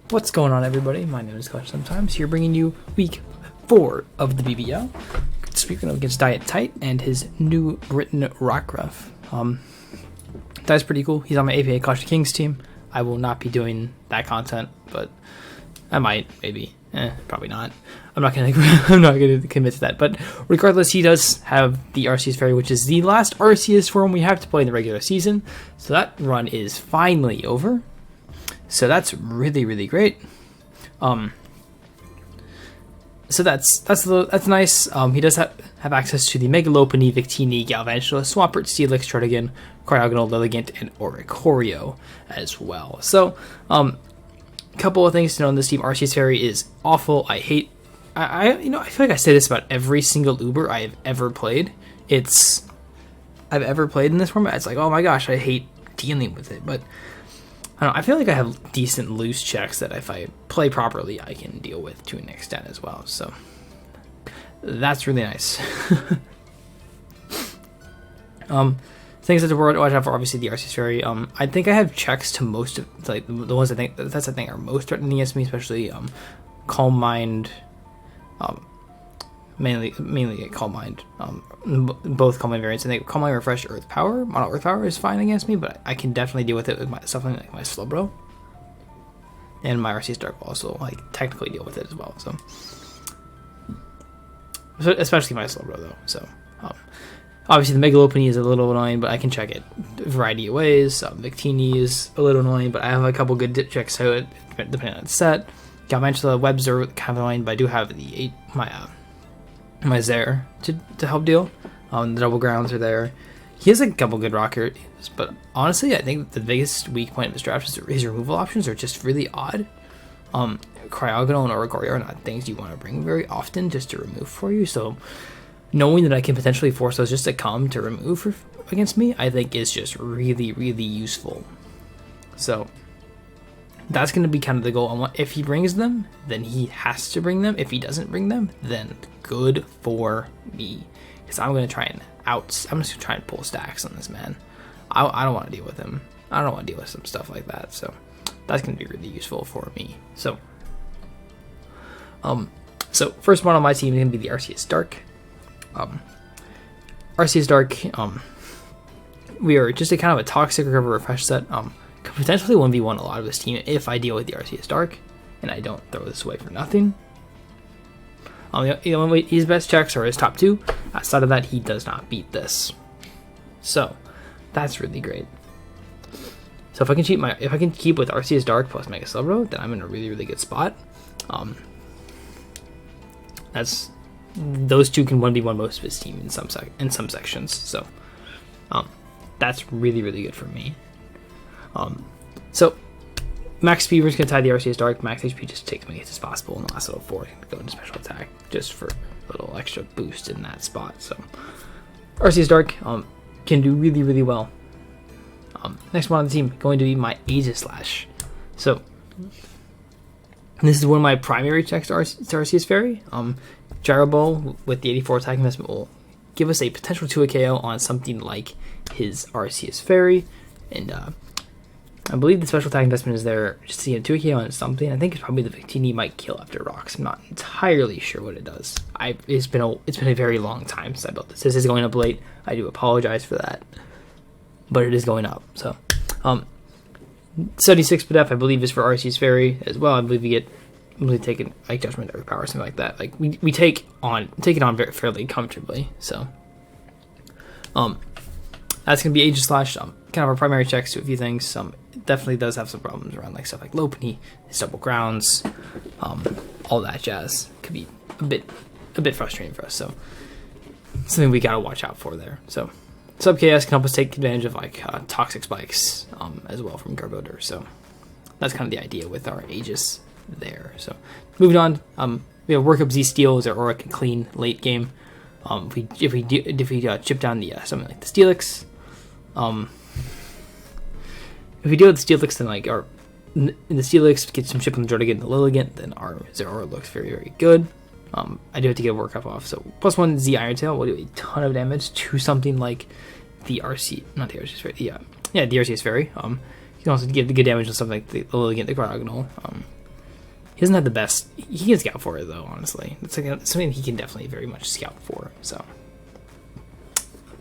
What's going on, everybody? My name is clutchsometimes, here bringing you week 4 of the BBL. Speaking of against DyeItTight and his new written Rockruff. That's pretty cool. He's on my APA Clash of Kings team. I will not be doing that content, but I might, maybe. Probably not. I'm not gonna commit to that. But regardless, he does have the arceus-fairy, which is the last Arceus form we have to play in the regular season. So that run is finally over. So that's really, really great. So that's nice. He does have access to the Megalopony, Victini, Galvantula, Swampert, Steelix, Tritigan, Cryogonal, Lilligant, and Oricorio as well. So, couple of things to know on this team. arceus-fairy is awful. I hate. I feel like I say this about every single Uber I have ever played. I've ever played in this format. It's like, oh my gosh, I hate dealing with it, but. I don't know, I feel like I have decent loose checks that if I play properly, I can deal with to an extent as well. So that's really nice. Things that to watch out for, obviously the arceus-fairy. I think I have checks to most of the ones I think are most threatening against me, especially Calm Mind. Mainly Calm Mind. Both Calm Mind variants. I think Calm Mind Refresh Earth Power. Mono Earth Power is fine against me, but I can definitely deal with it with something like my Slowbro. And my Arceus Dark will also technically deal with it as well. So especially my Slowbro though. So obviously the Megalopony is a little annoying, but I can check it a variety of ways. Victini is a little annoying, but I have a couple good checks to it depending on the set. Galvantula webs are kind of annoying, but I do have my Zare to help deal. The double grounds are there. He has a couple good rockers, but honestly, I think the biggest weak point of his draft is his removal options are just really odd. Cryogonal and Oricorio are not things you want to bring very often just to remove for you, so knowing that I can potentially force those just to come to remove against me, I think is just really, really useful. So that's going to be kind of the goal. If he brings them, then he has to bring them. If he doesn't bring them, then good for me. Because I'm going to try and pull stacks on this man. I don't want to deal with him. I don't want to deal with some stuff like that. So that's going to be really useful for me. So first one on my team is going to be the Arceus Dark. Arceus Dark, we are just a kind of a toxic recover refresh set. Could potentially 1v1 a lot of this team if I deal with the Arceus Dark and I don't throw this away for nothing. His best checks are his top 2. Outside of that, he does not beat this. So that's really great. So if I can keep with Arceus Dark plus Mega Slowbro, then I'm in a really, really good spot. Those two can 1v1 most of his team in some sections. So that's really, really good for me. So max speed, we're just gonna tie the Arceus Dark. Max HP just takes me as possible in the last little 4 to go into special attack just for a little extra boost in that spot. So Arceus Dark can do really, really well. Next one on the team going to be my Aegislash. So this is one of my primary checks to arceus-fairy. Gyro Ball with the 84 attack investment will give us a potential 2 KO on something like his arceus-fairy, and I believe the special attack investment is there just to get a 2 KO on something. I think it's probably the Victini might kill after rocks. I'm not entirely sure what it does. It's been a very long time since I built this. This is going up late. I do apologize for that, but it is going up. So 76 PDF I believe is for arceus-fairy as well. I believe we get taken like Judgment Earth Power or something like that. Like we take it on very fairly comfortably. So that's gonna be Aegislash. Kind of our primary checks to a few things. Definitely does have some problems around stuff like Lopunny, his double grounds, all that jazz. Could be a bit frustrating for us. So something we gotta watch out for there. So Sub KS can help us take advantage of toxic spikes as well from Garbodor. So that's kind of the idea with our Aegis there. So moving on, we have Work Up Z Steel as our Aura can clean late game. If we chip down the something like the Steelix. If we deal with the Steelix, then in the Steelix, get some chip on the Jordan and the Lilligant, then our Zeraora looks very, very good. I do have to get a Work Up off, so +1 Z Iron Tail will do a ton of damage to something like the arceus-fairy. The arceus-fairy. You can also get the good damage on something like the Lilligant, the Cryogonal. He doesn't have the best. He can scout for it though. Honestly, it's like something he can definitely very much scout for. So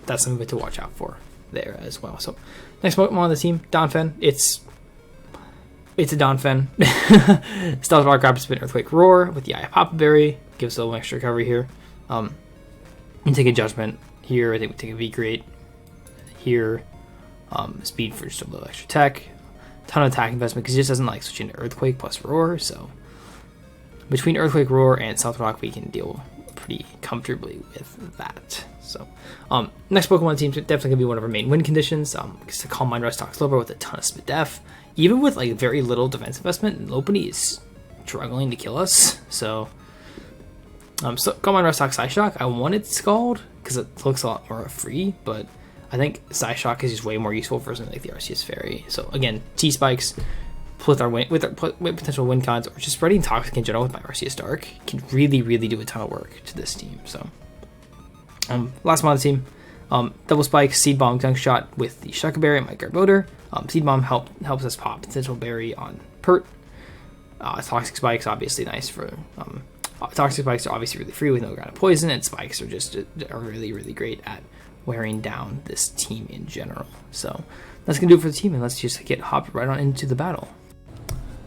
that's something to watch out for there as well. So next Pokemon on the team, Donphan. It's a Donphan. Stealth Rock, Rapid Spin, Earthquake, Roar with the Eye of Papa Berry. Gives a little extra recovery here. And take a Judgment here. I think we take a V-Create here. Speed for just a little extra tech. Ton of attack investment because he just doesn't like switching to Earthquake plus Roar. So between Earthquake, Roar, and Stealth Rock, we can deal pretty comfortably with that. So next Pokemon team is definitely gonna be one of our main win conditions. Because the Calm Mind Rush Tox Slowbro with a ton of Spit Def. Even with like very little defense investment, Lopunny is struggling to kill us. So so Calm Mind Rush Tox Psyshock. I wanted Scald because it looks a lot more free, but I think Psyshock is just way more useful for something like the arceus-fairy. So again, T-Spikes with our potential win cons, or just spreading Toxic in general with my Arceus Dark can really, really do a ton of work to this team. So last one on the team, Double Spike, Seed Bomb, Gunk Shot with the Shucker Berry and my Garbodor. Seed Bomb helps us pop potential berry on Pert. Toxic Spikes obviously nice for Toxic Spikes are obviously really free with no ground of poison, and Spikes are just are really, really great at wearing down this team in general. So that's gonna do it for the team, and let's just get hopped right on into the battle.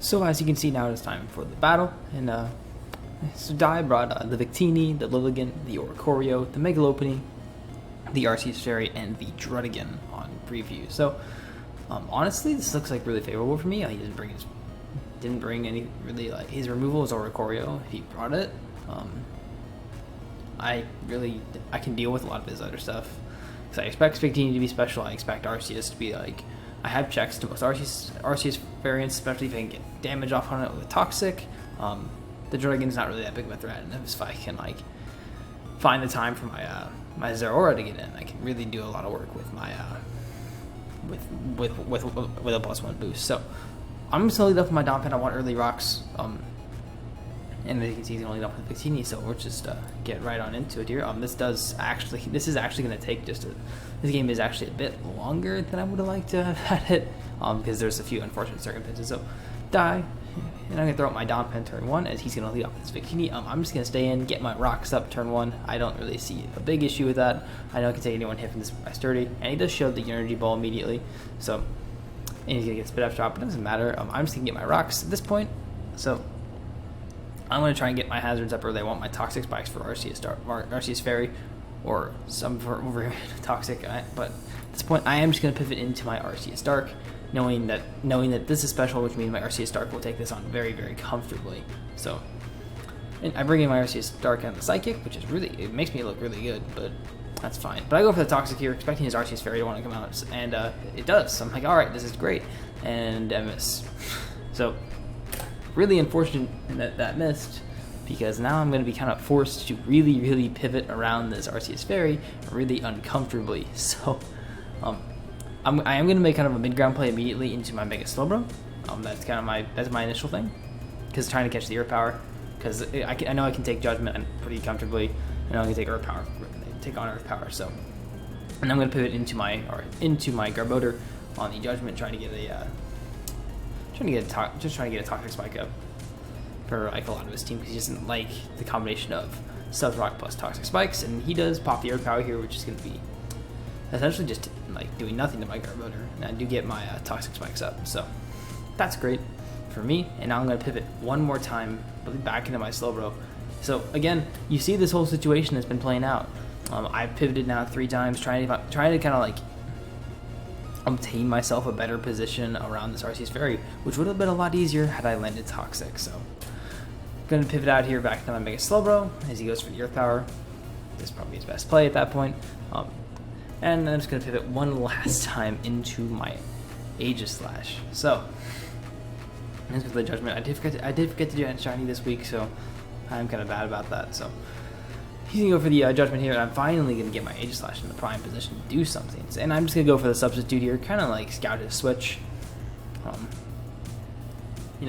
So as you can see, now it's time for the battle, and so Dye brought the Victini, the Lilligant, the Oricorio, the Mega Lopunny, the arceus-fairy, and the Druddigon on preview. So honestly, this looks like really favorable for me. He didn't bring any really, like, his removal is Oricorio if he brought it. I can deal with a lot of his other stuff. So I expect Victini to be special. I expect Arceus to be like, I have checks to most Arceus variants, especially if I can get damage off on it with Toxic. The Druddigon's not really that big of a threat, and if I can like find the time for my Zeraora to get in, I can really do a lot of work with my with a +1 boost. So I'm just gonna lead up with my Donphan. I want early rocks. And as you can see, he's gonna lead up with Victini, so we'll just get right on into it here. This is actually gonna take this game is actually a bit longer than I would have liked to have had it, because there's a few unfortunate circumstances. So Dye, and I'm gonna throw out my Donphan turn 1 as he's gonna lead off with this Victini. I'm just gonna stay in, get my rocks up turn 1. I don't really see a big issue with that. I know I can take anyone hit from this by sturdy, and he does show the energy ball immediately. So, and he's gonna get spit up drop, but it doesn't matter. I'm just gonna get my rocks at this point. So I'm going to try and get my hazards up early. I want my Toxic Spikes for arceus-fairy, or some for over Toxic, but at this point I am just going to pivot into my Arceus Dark, knowing that this is special, which means my Arceus Dark will take this on very, very comfortably. So, and I bring in my Arceus Dark and the Psychic, which is it makes me look really good, but that's fine. But I go for the Toxic here, expecting his Arceus-fairy to want to come out, and it does. So I'm like, alright, this is great, and I miss. So really unfortunate that missed, because now I'm going to be kind of forced to really, really pivot around this arceus-fairy really uncomfortably. So I am going to make kind of a mid-ground play immediately into my Mega Slowbro. That's kind of my initial thing, because trying to catch the Earth Power, because I know I can take Judgment pretty comfortably, and I can take Earth Power, take on Earth Power. So, and I'm going to pivot into my Garbodor on the Judgment, trying to get a Toxic Spike up for like a lot of his team, because he doesn't like the combination of Stealth Rock plus Toxic Spikes, and he does pop the Earth Power here, which is going to be essentially just like doing nothing to my Garbodor, and I do get my Toxic Spikes up, so that's great for me. And now I'm going to pivot one more time back into my Slowbro. So again, you see this whole situation has been playing out. I've pivoted now 3 times, trying to kind of like obtain myself a better position around this arceus-fairy, which would have been a lot easier had I landed Toxic. So going to pivot out here back to my Mega Slowbro as he goes for the Earth Power. This is probably his best play at that point. And I'm just going to pivot one last time into my Aegislash. So as with the Judgment, I did forget to do Shiny this week, so I'm kind of bad about that. So he's going to go for the Judgment here, and I'm finally going to get my Aegislash in the prime position to do something. And I'm just going to go for the Substitute here, kind of like scout his switch.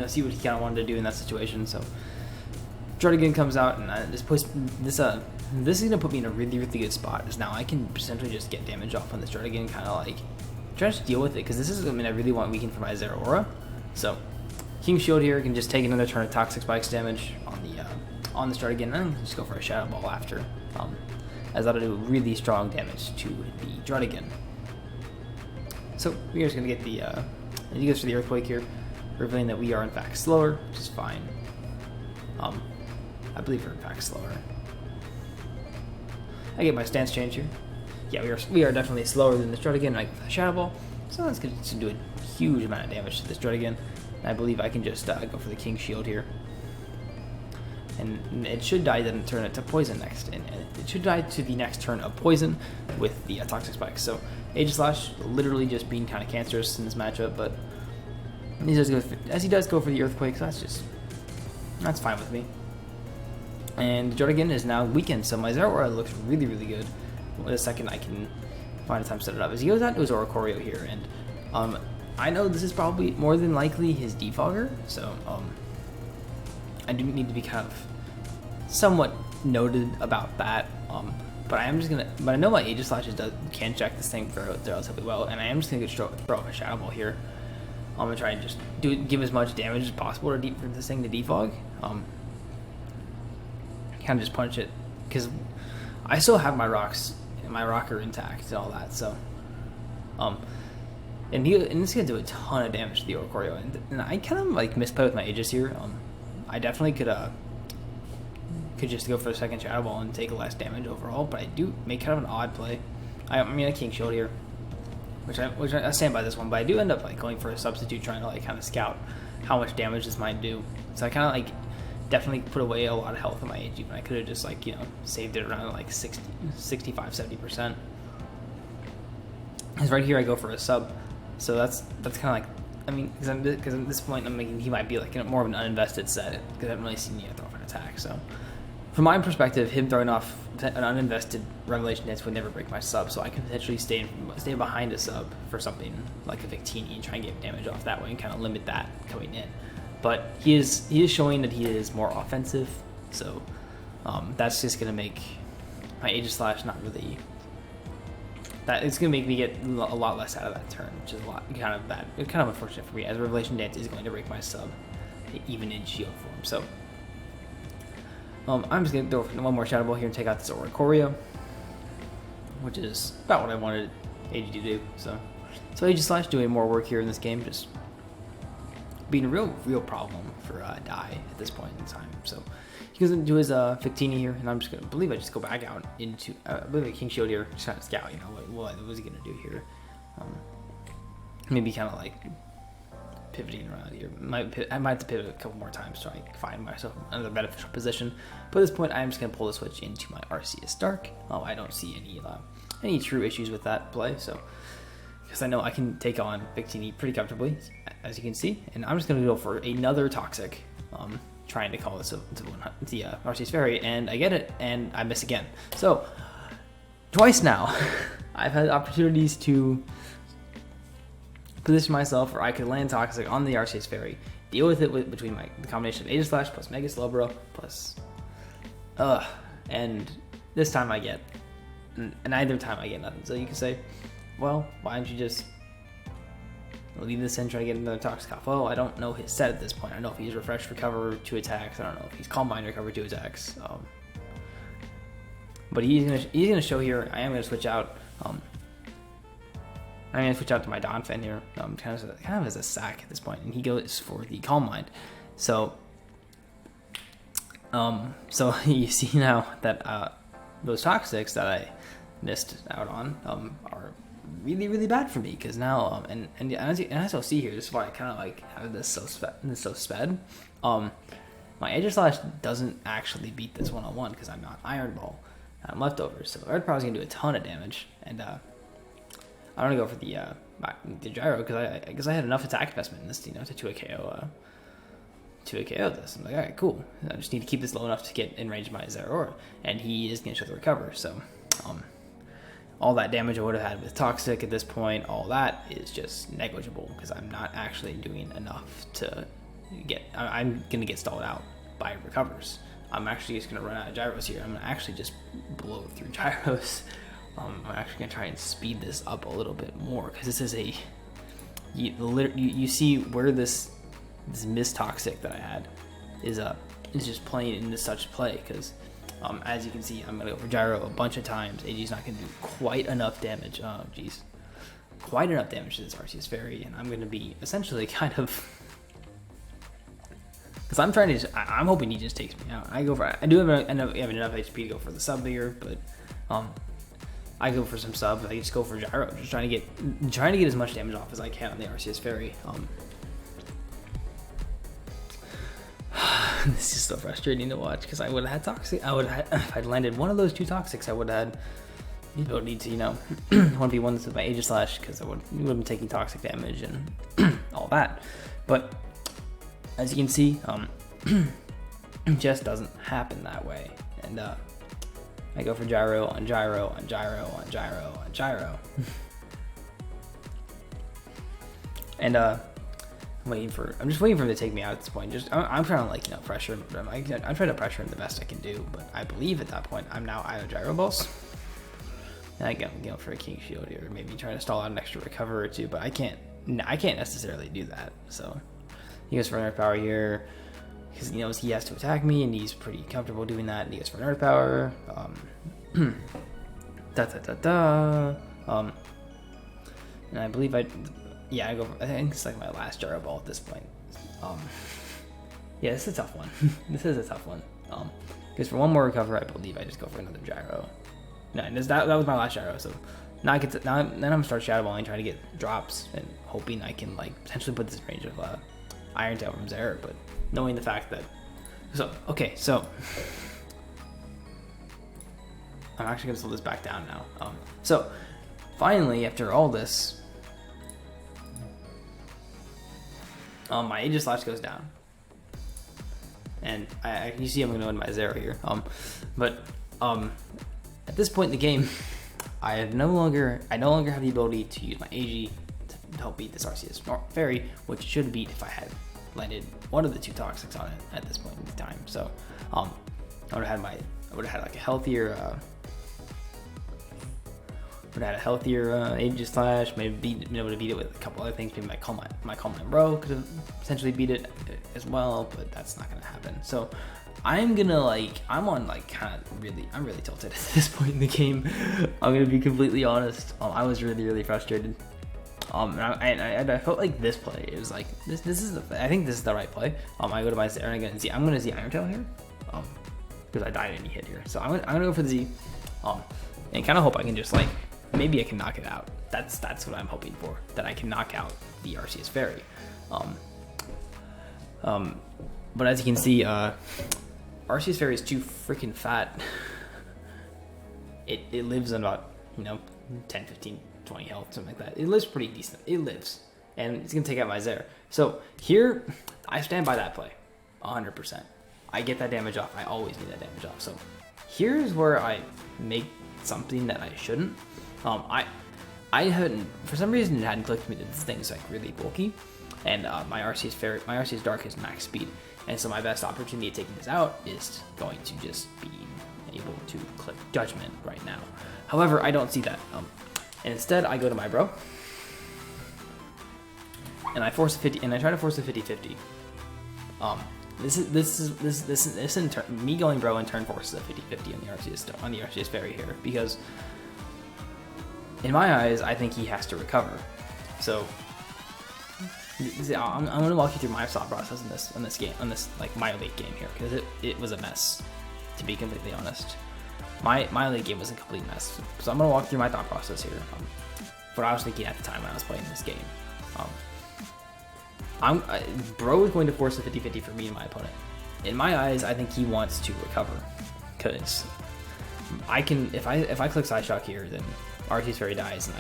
See what he kind of wanted to do in that situation. So Druddigon comes out, and this is going to put me in a really, really good spot, because now I can potentially just get damage off on this Druddigon, kind of like try to deal with it, because this is something I really want weakened for my Zeraora. So King Shield here can just take another turn of Toxic Spikes damage on the start again, and just go for a Shadow Ball after, as that'll do really strong damage to the Drudigan. So we're just gonna get the he goes for the Earthquake here, revealing that we are in fact slower, which is fine. I believe we're in fact slower. I get my stance change here. Yeah, we are definitely slower than this Drudigan, and I go for the Shadow Ball, so that's going to do a huge amount of damage to this Drudigan. And I believe I can just go for the King Shield here. And it should die, then turn it to poison next, and it should die to the next turn of poison with the Toxic Spikes. So Aegislash literally just being kind of cancerous in this matchup, but he does go for the Earthquake, so that's fine with me. And the Drudigan is now weakened, so my Zeraora looks really, really good. The second I can find a time to set it up. As he goes out to his Oricorio here, and I know this is probably more than likely his Defogger, so I do need to be kind of somewhat noted about that. But I know my Aegislash can check this thing relatively well, and I am just gonna throw up a Shadow Ball here. I'm gonna try and just give as much damage as possible for this thing to defog. Kind of just punch it, because I still have my rocker intact and all that. So, and it's gonna do a ton of damage to the Oricorio, and I kind of like misplay with my Aegis here. I definitely could just go for the second Shadow Ball and take less damage overall, but I do make kind of an odd play. I mean, a King Shield here, which I stand by this one, but I do end up like going for a substitute, trying to like kind of scout how much damage this might do. So I kind of like definitely put away a lot of health in my AG, but I could have just like, you know, saved it around like 65-70%. Because right here I go for a sub, so that's kind of like, I mean, because at this point I'm thinking he might be like more of an uninvested set, because I haven't really seen yet throw off an attack. So from my perspective, him throwing off an uninvested Revelation Dance would never break my sub, so I could potentially stay behind a sub for something like a Victini and try and get damage off that way and kind of limit that coming in. But he is showing that he is more offensive, so that's just gonna make my Aegislash not really. It's gonna make me get a lot less out of that turn, which is kind of bad. It's kind of unfortunate for me, as Revelation Dance is going to break my sub, even in shield form. So I'm just gonna throw one more Shadow Ball here and take out this Oricorio, which is about what I wanted AG to do. So Aegislash doing more work here in this game, just being a real problem for Dye at this point in time. So he goes into his Victini here, and I'm just gonna I just go back out into I believe a King Shield here, just kind of scout, you know, what was he gonna do here? Maybe kind of like pivoting around here. I might have to pivot a couple more times to try and find myself another beneficial position. But at this point, I'm just gonna pull the switch into my Arceus Dark. I don't see any true issues with that play, so. Because I know I can take on Victini pretty comfortably, as you can see, and I'm just going to go for another Toxic, trying to call this the arceus-fairy, and I get it, and I miss again. So, twice now, I've had opportunities to position myself where I could land Toxic on the arceus-fairy, deal with it between the combination of Aegislash plus Mega Slowbro plus, and this time I get, and either time I get nothing. So you can say, well, why don't you just leave this in, try to get another Toxic off? Well, I don't know his set at this point. I don't know if he's Refresh Recover 2 attacks. I don't know if he's Calm Mind Recover 2 attacks. But he's gonna show here. I am gonna switch out. I'm gonna switch out to my Donphan here, kind of as a sack at this point, and he goes for the Calm Mind. So you see now that those Toxics that I missed out on are really, really bad for me, because now and as you'll see here, this is why I kind of like have this so sped. My Aegislash doesn't actually beat this one-on-one because I'm not Iron Ball. I'm Leftovers, so Red Power is gonna do a ton of damage, and I'm gonna go for the Gyro because I had enough attack investment in this, you know, to 2 KO this. I'm like, all right, cool. I just need to keep this low enough to get in range of my Zeraora, and he is gonna show the Recover. So all that damage I would have had with Toxic at this point, all that is just negligible because I'm not actually doing enough to get. I'm gonna get stalled out by Recovers. I'm actually just gonna run out of Gyros here. I'm gonna actually just blow through Gyros. I'm actually gonna try and speed this up a little bit more because this is you see where this this Miss Toxic that I had is just playing into such play because as you can see, I'm gonna go for gyro a bunch of times. AG's not gonna do quite enough damage. Oh geez, quite enough damage to this arceus-fairy, and I'm gonna be essentially kind of because I'm hoping he just takes me out. I do have enough HP to go for the sub here, but I go for some subs. I just go for gyro, just trying to get as much damage off as I can on the arceus-fairy. This is so frustrating to watch because I would have had toxic. If I'd landed one of those 2 toxics, I would have had the ability to 1v1 this with my Aegis because I would have been taking toxic damage and all that. But as you can see, it just doesn't happen that way. And I go for gyro on gyro on gyro on gyro on gyro. And I'm just waiting for him to take me out at this point. I'm trying to pressure him. I'm trying to pressure him the best I can do. But I believe at that point I'm now out of gyro balls. And I get for a king shield here, maybe trying to stall out an extra recover or 2. But I can't necessarily do that. So he goes for Earth Power here because he knows he has to attack me, and he's pretty comfortable doing that. And he goes for Earth Power. And I believe I think it's like my last gyro ball at this point. Yeah, this is a tough one. This is a tough one. Because for one more recover, I believe I just go for another gyro. No, and that was my last gyro. So now then I'm gonna start shadow balling, trying to get drops and hoping I can potentially put this in range of Iron Tail from Zera. But knowing the fact that so I'm actually gonna slow this back down now. So finally, after all this. My Aegis Slash goes down, and you see I'm going to win my Zera here. But at this point in the game, I no longer have the ability to use my AG to help beat this arceus-fairy, which should beat if I had landed one of the 2 toxics on it at this point in time. So I would have had like a healthier. Would have had a healthier Aegis Slash, maybe been able to beat it with a couple other things. Maybe my Calm Mind Bro could have potentially beat it as well, but that's not gonna happen. So I'm gonna I'm really tilted at this point in the game. I'm gonna be completely honest. I was really frustrated. And I felt like this play is this is I think this is the right play. I go to my Zera and I'm gonna Z Iron Tail here, because I died any hit here. So I'm gonna go for the Z, and kind of hope I can just maybe I can knock it out. That's what I'm hoping for, that I can knock out the arceus-fairy. But as you can see, arceus-fairy is too freaking fat. It lives on about 10, 15, 20 health, something like that. It lives pretty decent. It lives, and it's gonna take out my Zera. So here, I stand by that play, 100%. I get that damage off. I always need that damage off. So here's where I make something that I shouldn't. I hadn't, for some reason, it hadn't clicked to me that this thing's really bulky, and my Arceus Dark is max speed, and so my best opportunity of taking this out is going to just be able to click Judgment right now. However, I don't see that, and instead I go to my bro, and I force a 50, and I try to force a 50-50. This in turn, me going bro in turn forces a 50-50 on the arceus-fairy here, because in my eyes, I think he has to recover. So I'm gonna walk you through my thought process in this game, my late game here, because it was a mess, to be completely honest. My late game was a complete mess. So I'm gonna walk through my thought process here. What I was thinking at the time when I was playing this game. Bro is going to force a 50-50 for me and my opponent. In my eyes, I think he wants to recover, because I can, if I click Side Shock here, then arceus-fairy dies,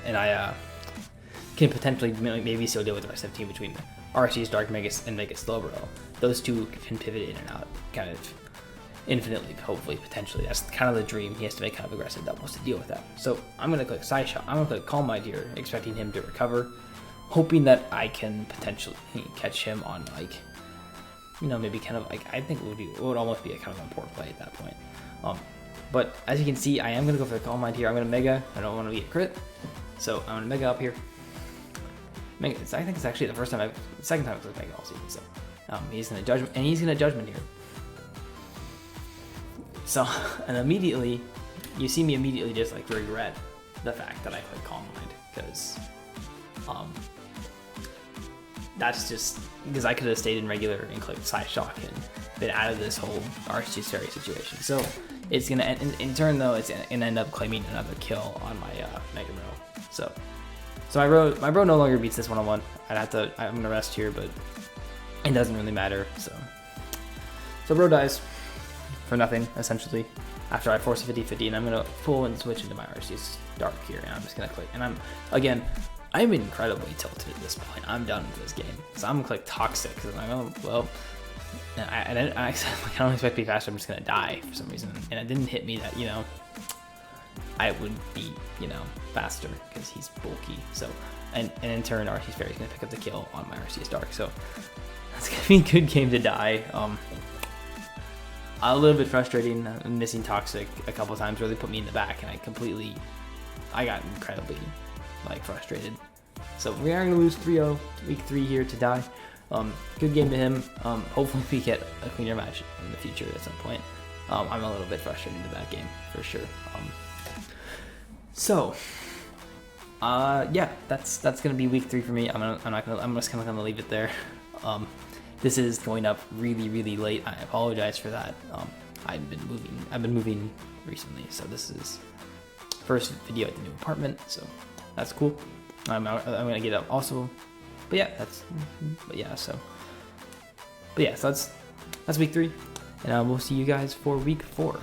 and I can potentially maybe still deal with the rest of the team between Arceus Dark and Mega Slowbro. Those two can pivot in and out kind of infinitely, hopefully, potentially. That's kind of the dream. He has to make kind of aggressive doubles to deal with that. So I'm going to click Side Shot. I'm going to click Calm Mind here, expecting him to recover, hoping that I can potentially catch him on maybe kind of I think it would almost be a kind of a poor play at that point. But as you can see, I am going to go for the Calm Mind here. I'm going to Mega. I don't want to be a crit. So I'm going to Mega up here. I think it's actually the second time I've played Mega all season. So he's gonna judgment, and he's gonna judgment here. So, and immediately, you see me immediately just like regret the fact that I played Calm Mind, because that's just because I could have stayed in regular and clicked Side Shock and been out of this whole arceus-fairy situation. So it's gonna in turn though, it's gonna end up claiming another kill on my Mega Bro. So my bro no longer beats this one-on-one. I'm gonna rest here, but it doesn't really matter. So bro dies for nothing, essentially, after I force a 50-50, and I'm going to pull and switch into my Arceus Dark here, and I'm just going to click, and I'm incredibly tilted at this point. I'm done with this game, so I'm going to click Toxic, because I'm like, oh, well, I don't expect to be faster, I'm just going to die for some reason, and it didn't hit me that, I would be, faster, because he's bulky, so, and in turn, arceus-fairy is going to pick up the kill on my Arceus Dark, so that's going to be a good game to die. A little bit frustrating, missing Toxic a couple times really put me in the back, and I got incredibly frustrated. So we are going to lose 3-0 week 3 here to die. Good game to him. Hopefully we get a cleaner match in the future at some point. I'm a little bit frustrated in that game for sure. Yeah, that's going to be week 3 for me. I'm just kind of going to leave it there. This is going up really late. I apologize for that. I've been moving recently, so this is first video at the new apartment, so that's cool. I'm gonna get up also, so that's week 3, and we'll see you guys for week 4.